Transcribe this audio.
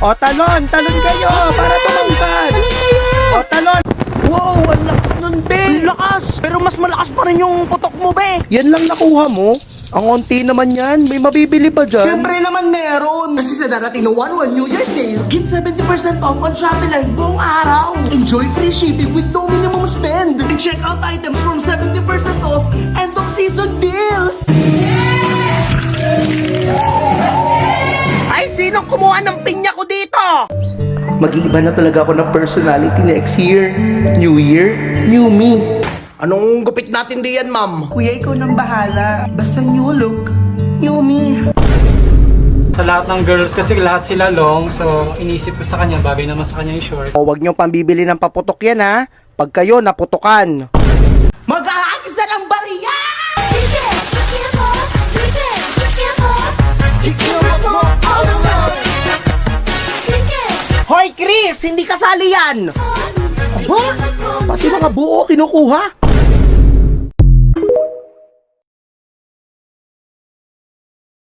O, talon kayo para tumangkad. O, talon. Wow, ang lakas nun, be. Ang lakas! Pero mas malakas pa rin yung putok mo, be! Yan lang nakuha mo? Ang onti naman yan. May mabibili ba dyan? Siyempre naman meron! Kasi sa darating na 1-1 New Year sale, get 70% off on Shopee buong araw! Enjoy free shipping with no minimum spend! And check out items from 70% off end of season deals! Ay, sinong kumuha ng pinya ko dito? Mag-iiba na talaga ako ng personality next year. New year, new me. Anong gupit natin diyan, ma'am? Kuya, ikaw nang bahala. Basta new look, new me. Sa lahat ng girls kasi lahat sila long, so inisip ko sa kanya, bagay naman sa kanya yung short. O, wag niyong pambibili ng paputok yan, ha? Pag kayo naputukan. Mag-aagis na ng bariya! Hoy, Chris! Hindi kasali yan! Aba, pati mga buo kinukuha.